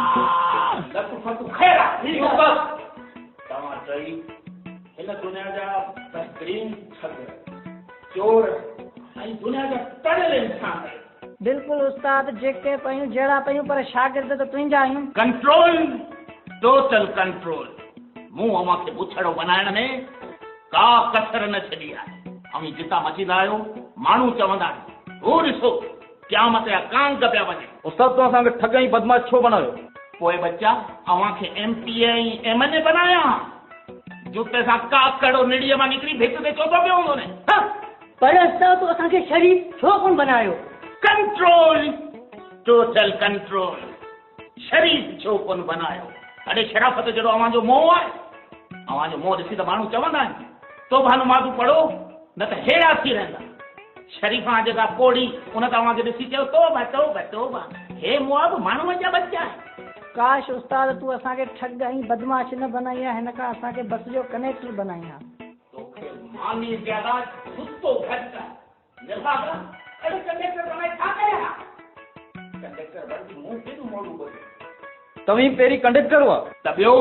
लख फक खैरा ठीक है बस तव्हां चई हिन दुनिया जा बहितरीन ठग चोर ऐं दुनिया जा तड़ियल इंसान बिल्कुलु उस्ताद जेके पयूं जहिड़ा पयूं पर शागिर्द त तुंहिंजा आहियूं। कंट्रोल टोटल कंट्रोल मूं अव्हां खे बुछड़ो बनाइण में का कसर न छॾी आहे। अवी जितां मचींदा आहियो माण्हू चवंदा आहिनि हू ॾिसो क़यामत जा कांग पिया वञे। उस्ताद तो असांखे ठग ऐं बदमाश छो बनायो? पोइ बच्चा अव्हां खे एमपी ऐं एमएलए बनाया जुते सां काकड़ो निड़ीअ मां निकिरी भित ते चोथो पियो हूंदो न। पर उस्ताद तूं असांखे शरीफ़ छो कोन बनायो? कंट्रोल टोटल कंट्रोल शरीफ़ छो कोन बनायो? अरे शराफ़त जहिड़ो अव्हां जो मोह आहे। अव्हां जो मोह ॾिसी त माण्हू चवंदा आहिनि तोबा नमाज़ू पढ़ो न त हेड़ा थी रहंदा। शरीफ़ा जेका कोड़ी उन त अव्हां खे ॾिसी चयो तोबा तोबा तोबा हे मोह बि माण्हूअ जा बच्चा। काश उस्ताद तूं असांखे ठग ऐं बदमाश न बनाई आहे, हिन खां असांखे बस जो कनेक्टर बनाई आहे। तोखे मानी ज्यादा सुस्तो घट निभागा अरे कंडक्टर बनाए छा कया कंडक्टर बंदी मुंह के मोड़ू बोल तव्हीं पहिरीं कंडक्टर हुआ त ॿियो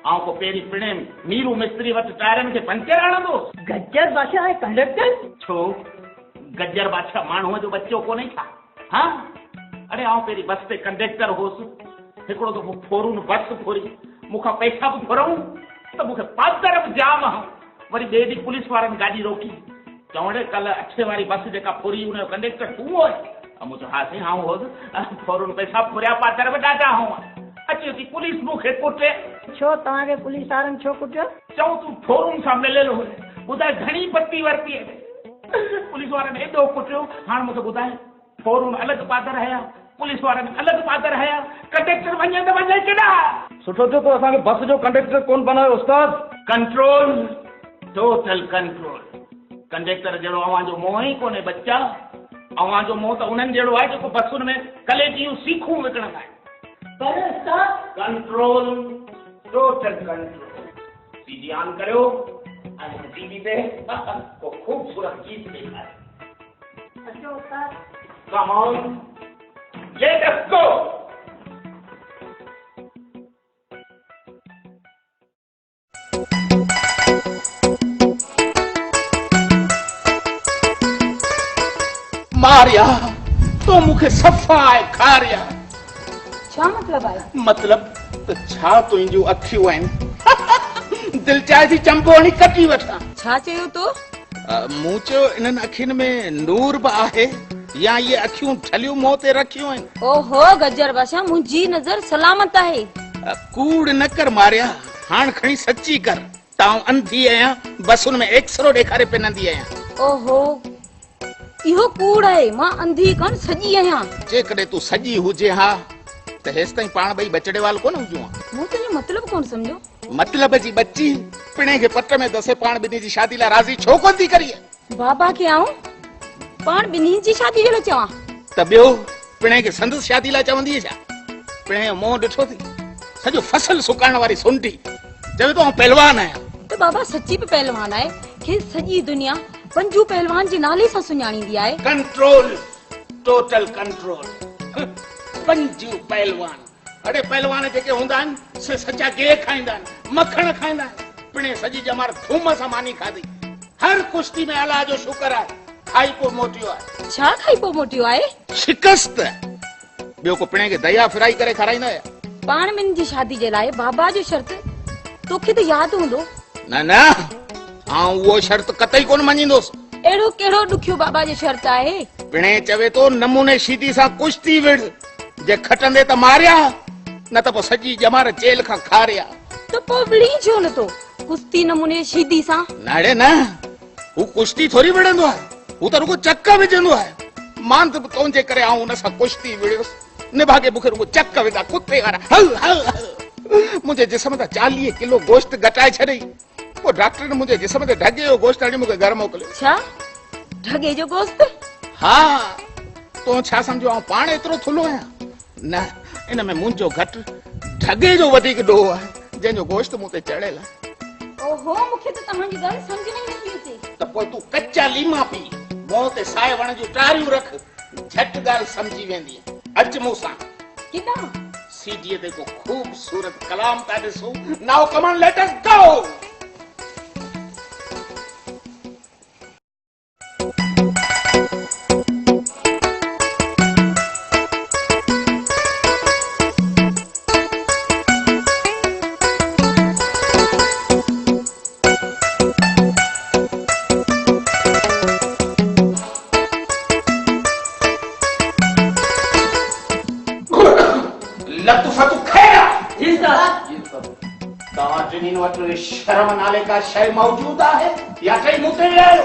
आउं को पहिरीं पिणे मीरू मिस्त्री वटि टायरनि खे पंचर हणंदो। गज्जर बादशाह आहे कंडक्टर? छो गज्जर बादशाह माण्हूअ जो बच्चो कोन्हे छा? हा अरे आउं पहिरीं बस ते कंडक्टर होसि। हिकिड़ो दफ़ो फोरून बस फोरी मूंखां पैसा बि घुरऊं त मूंखे पादर बि जाम हूं। वरी ॿिए ॾींहुं पुलिस वारनि गाॾी रोकी चवण कल्ह 8 वारी बस जेका फोरी हुनजो कंडक्टर तूं हुओ। मूं चयो हा साईं आउं होसि फोरून पैसा फुरिया पादर बि ॾाढा हुआ। अची अची पुलिस मूंखे कुटे। छो तव्हांखे पुलिस वारनि छो कुटियो? चऊं तूं फोरून सां मिलियल हुए ॿुधाए घणी पती वरिती पुलिस वारनि एॾो कुटियो। हाणे मूंखे ॿुधाए फोरून अलॻि पादर हया पुलिस वारनि अलॻि पादर हया कंडक्टर वञे त वञे केॾा। सुठो थियो तो असांखे बस जो कंडक्टर कोन बनायो उस्ताद। कंट्रोल टोटल कंट्रोल कंडक्टर जहिड़ो अव्हां जो मोह ई कोन्हे बच्चा। अव्हां जो मोह त उन्हनि जहिड़ो आहे जेको बसुनि में कले जूं सीखूं विकिणंदा आहिनि। पर उस्ताद control total control Sidhi on करियो ऐं टीवी ते को खूबसूरत गीत ॾेखारे। अचो उस्ताद। कम ऑन लेट अस गो। मारिया तो मूंखे सफ़ा आहे खारिया। छा मतलब आहे? मतलब त छा तुंहिंजूं अखियूं आहिनि दिलि चाहे थी चंपोणी कटी वठां। छा चयो तो? मूं चयो इन्हनि अखियुनि में नूर बि आहे या ये अखियूं ठलियूं मुंह ते रखियूं आहिनि। ओहो गजर बादशाह मुंहिंजी नज़र सलामत आहे। कूड़ न कर मारिया हाण खणी सची कर। तां अंधी आहियां बसुनि में एक्सरो ॾेखारे पिनंदी आहियां। ओहो इहो कूड़ आहे मां अंधी कोन सॼी आहियां। जेकॾहिं तूं सॼी हुजे हा त हेसि ताईं पाण ॿई बचड़े वाल कोन हुजूं। मूं तुंहिंजो मतलब कोन सम्झो। मतलब जी बच्ची पिणे खे पट में दसे पाण ॿिन्ही जी शादी लाइ राज़ी छो कोन थी करीए? बाबा खे आऊं पाण ॿिन्ही जी शादी जे लाइ चवां त ॿियो पिणे खे संदसि शादी लाइ चवंदी छा? पिणे जो मुंहुं ॾिठो थी सॼो फसल सुकाइण वारी सुंडी चवे तो पहलवान आहियां। त बाबा सच्ची भी पहलवान आहे खे सॼी दुनिया पंजू पहलवान जे नाले सां सुञाणींदी आहे। कंट्रोल टोटल कंट्रोल पंजू पहलवान। अरे पहलवान जेके हूंदा आहिनि से सच्चा गे खाईंदा आहिनि मखण खाईंदा आहिनि। पिणे सॼी जमार थूम सां मानी खाधी। हर कुश्ती में अल्लाह जो शुक्र आहे खाई पोइ मोटियो आहे। छा खाई पोइ मोटियो आहे? शिकस्त। ॿियो को पिणे खे दया फ्राई करे खाराईंदा हुया। पाण ॿिन्ही जी शादी जे लाइ बाबा जो शर्त तोखे त यादि हूंदो। न न आउं उहो शर्त कतई कोन मञींदुसि। अहिड़ो कहिड़ो ॾुखियो बाबा जो शर्त आहे? पिणे चवे तो नमूने शीदी सां कुश्ती विढ़ जे खटंदे त मारिया न त पोइ सॼी जमार जेल खां खारिया। त पोइ विड़ी छो नथो कुश्ती नमूने शीदी सां? नाड़े न हू कुश्ती थोरी विढ़ंदो आहे हू त रुगो चक विझंदो आहे। मान त तुंहिंजे करे आउं उन सां कुश्ती विढ़ियुसि निभागे मूंखे रुगो चक विधा कुते वारा। हल हल हल मुंहिंजे जिस्म तां 40 किलो गोश्त घटाए छॾई। पोइ डॉक्टर ने मुंहिंजे जिस्म ते ढगे जो गोश्त आणे मूंखे घर मोकिलियो। छा ढगे जो गोश्त? हा तो छा समझो आउं पाण एतिरो थुलो आहियां? न इन में मुंहिंजो घटि ढगे जो वधीक ॾोहो आहे जंहिंजो गोश्त मूं ते चढ़ियल आहे। ओहो मूंखे त तव्हांजी ॻाल्हि सम्झ में नथी अचे। त पोइ तूं कच्चा लीमा पी मुंह ते साए वण जूं टारियूं रख झटि ॻाल्हि सम्झी वेंदी। अच मूं सां किथां? सीडीए ते को खूबसूरत कलाम था ॾिसूं। Now come on let us गो। शर्म नाले का शय मौजूद है या कई मुते आयो।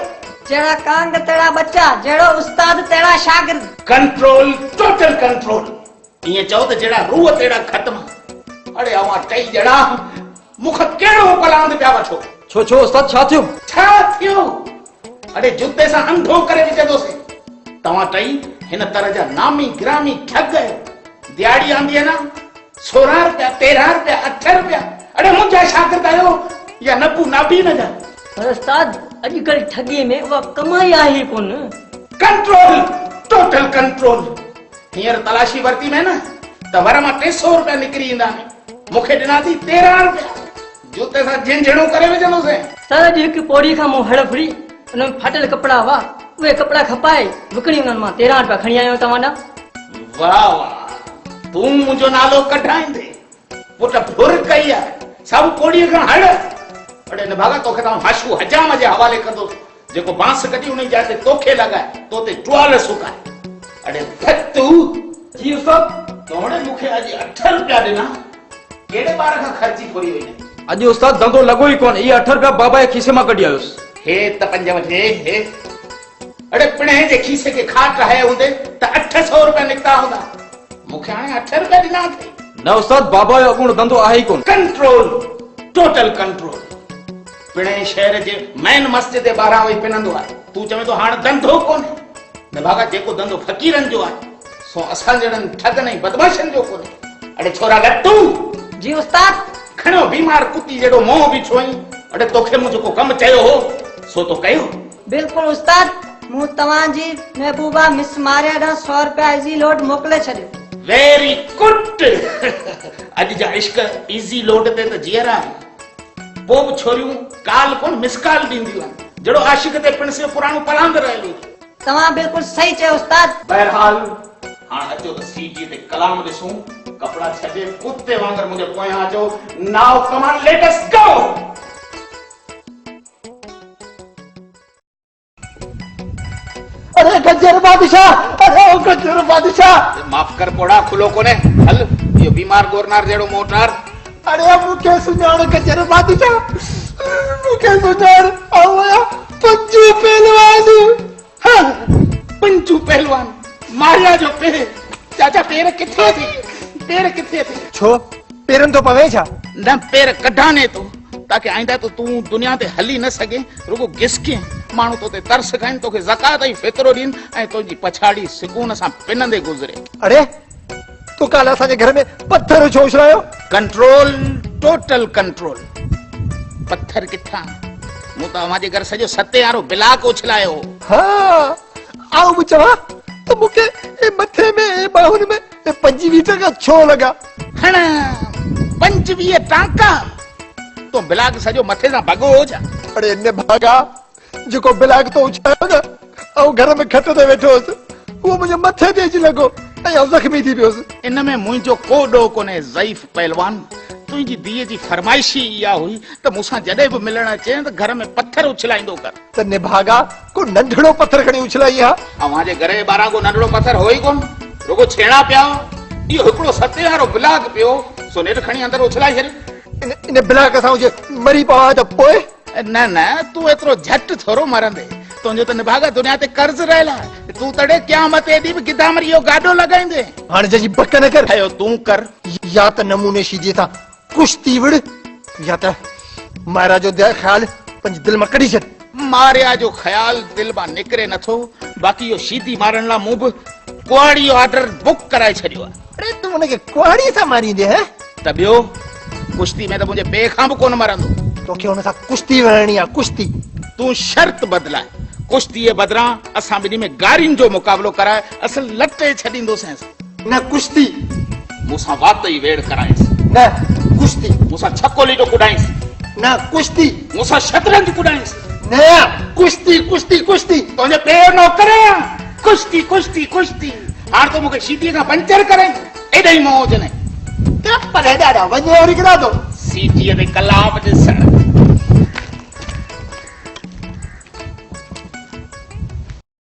जड़ा कांग तेरा बच्चा, जड़ो उस्ताद तेरा शागिर्द। Control, total control. ये चओ त जड़ा रूह तेरा खत्म। अरे अवा टई जड़ा मुख केड़ो कलांद पिया वठो। छो उस्ताद छा थियो? छा थियो? अरे जुते सां अंधो करे विझंदोसे। तव्हां टई हिन तरह जा नामी ग्रामी ठग आहियो। दिहाड़ी आंदी है ना 16 रुपया 13 रुपया 8 रुपया। अरे मुझा शागिर्द आयो या नबू नाबी न जा। पर उस्ताद अॼुकल्ह ठगी में उहा कमाई आहे कोन। Control, total control. हींअर तलाशी वरती में न त वर मां 300 रुपया निकिरी ईंदा मूंखे ॾिना थी 13 रुपया। जूते सां झिनझिणो करे विझंदोसीं। सर अॼु हिकु पोड़ी खां मूं हड़ फुड़ी उन में फाटल कपिड़ा हुआ, उहे कपिड़ा खपाए विकिणी उन्हनि मां 13 रुपया खणी आयो तव्हां ॾांहुं। वाह वाह, तूं मुंहिंजो नालो कढाईंदे पुट फुर कई आहे सब पोड़ीअ खां हड़। अड़े न भागा तोखे त हाशू हजाम जे हवाले कंदो जेको बांस कढी उन जाते तोखे लॻाए तोते टुआल सुकाए। अड़े फतू जी उस्ताद। तोड़े मूंखे अॼु 8 रुपया ॾिना, केड़े ॿार खां ख़र्ची थोरी वई न। अॼु उस्ताद धंधो लॻो ई कोन। ये 8 रुपया बाबा जे खीसे मां कढी आयुसि। हे त 5 वठे हे। अड़े पिणे जे खीसे के खाट रहे हूंदे त 800 रुपया निकता हूंदा। मूंखे हाणे 8 रुपया ॾिना अथई। न उस्ताद, बाबा जो अगुण धंधो आहे ई कोन। Control, total control. पिणे शहर जे मेन मस्जिद जे ॿाहिरां वही पिनंदो आहे। तूं चवे तो हाणे धंधो कोन्हे। न भागा जेको धंधो फ़कीरनि जो आहे सो असां जहिड़नि ठगनि ऐं बदमाशनि जो कोन्हे। अड़े छोरा लट्टू। जी उस्ताद। खणो बीमार कुती जहिड़ो मोह बि छोई। अड़े तोखे मूं जेको कमु चयो हो सो तो कयो। बिल्कुलु उस्ताद, मूं तव्हांजी महबूबा मिस मारिया ॾांहुं 100 रुपया इज़ी लोड मोकिले छॾियो। Very good. अॼु जा इश्क इज़ी लोड ते त जीअरा आहिनि। पोइ बि छोरियूं काल कोन मिस काल ॾींदियूं आहिनि जहिड़ो आशिक ते पिण से पुराणो पढ़ंद रहियो। तव्हां बिल्कुलु सही चयो उस्ताद। बहरहाल हाणे अचो त सीटी ते कलाम ॾिसूं। कपिड़ा छॾे कुत्ते वांगुरु मुंहिंजे पोयां अचो। Now come on let us गो। अरे गजर बादशाह, अरे ओ गजर बादशाह। माफ कर पोड़ा खुलो कोने। हल यो बीमार गोरनार जहिड़ो मोटार। अरे मूंखे सुञाण गजर बादशाह, मूंखे सुञाण। आओ पंजू पहलवान। हाँ, पंजू पहलवान मारिया जो पेर। चाचा पेर किथे थी? पेर किथे थी? छो पेरन तो पवे छा? न पेर कढाने तो ताकि आइंदा तो तू दुनिया ते हली न सके रुगो गिसके मानू तो ते तरस खाइन तोखे ज़कात ऐं फितरो दीन ऐं तुंहिंजी पछाड़ी सुकून सां पिनंदे गुज़रे। अरे तू काल असांजे घर में पत्थर छो उछलायो? Control, total control. पत्थर किथां? मूं त अवांजे घर सॼो सते वारो बिलाक उछलायो। हाँ आओ बि चवां त मूंखे ए मथे में ए बाहुन में 25 टका छो लगा? हण 25 टांका तो बिलाक सॼो मथे सां भॻो हो छा? अरे ने भागा जेको बिलाक तो उछलायो न ऐं घर में खट ते वेठो हुअसि उहो मुंहिंजे मथे ते अची लॻो ऐं ज़ख़्मी थी पियोसि। इन में मुंहिंजो को ॾोह कोन्हे ज़ईफ़ पहलवान। तुंहिंजी धीअ जी फरमाइशी इहा हुई त मूंसां जॾहिं बि मिलण अचे त घर में पत्थर उछलाईंदो कर। त निभागा को नंढड़ो पत्थर खणी उछलाई हा? अवांजे घर जे ॿाहिरां को नंढड़ो पत्थर हो ई कोन, रुगो छेड़ा पिया। इहो हिकिड़ो सते वारो बिलाक पियो सो नेठ खणी अंदरि उछलाई छॾ। इन बिलाक सां हुजे मरी पवा त पोइ? न न तूं एतिरो झटि थोरो मरंदे। तुंहिंजो त निभागा दुनिया ते कर्ज़ रहियल आहे। तूं तॾहिं क़यामत एॾी बि गिदामरी जो गाॾो लॻाईंदे। हाणे जंहिंजी बक न कर अयो तूं कर। या त नमूने शीदे सां कुश्ती विड़ या त मारा जो ख्याल पंहिंजी दिलि मां कढी छॾ। मारिया जो ख्याल दिलि मां निकिरे नथो। बाक़ी इहो शीदी मारण लाइ मूं बि कुआड़ी जो ऑर्डर बुक कराए छॾियो आहे। अरे तूं हुनखे कुआड़ी सां मारींदे है? त ॿियो कुश्ती में त मुंहिंजे ॿिए खां बि कोन मरंदो। तोखे हुन सां कुश्ती विढ़णी आहे कुश्ती। तूं शर्त बदिलाए कुश्ती जे बदिरां असां ॿिन्ही में गारियुनि जो मुक़ाबलो कराए असल लटे छॾींदोसीं। न कुश्ती मूंसां वात ई वेड़ कराइंसि, न कुश्ती, मूंसां छको लीडो कुॾाइंसि, न कुश्ती, मूंसां शतरंज कुॾाइंसि, न कुश्ती कुश्ती कुश्ती। तुंहिंजे पेर न करियां कुश्ती कुश्ती कुश्ती। हाणे तूं मूंखे सीटीअ खां पंचर करे एॾा ई मौज न पर हेॾा वञे वरी किरां थो। सीटीअ ते कलाम ॾिसण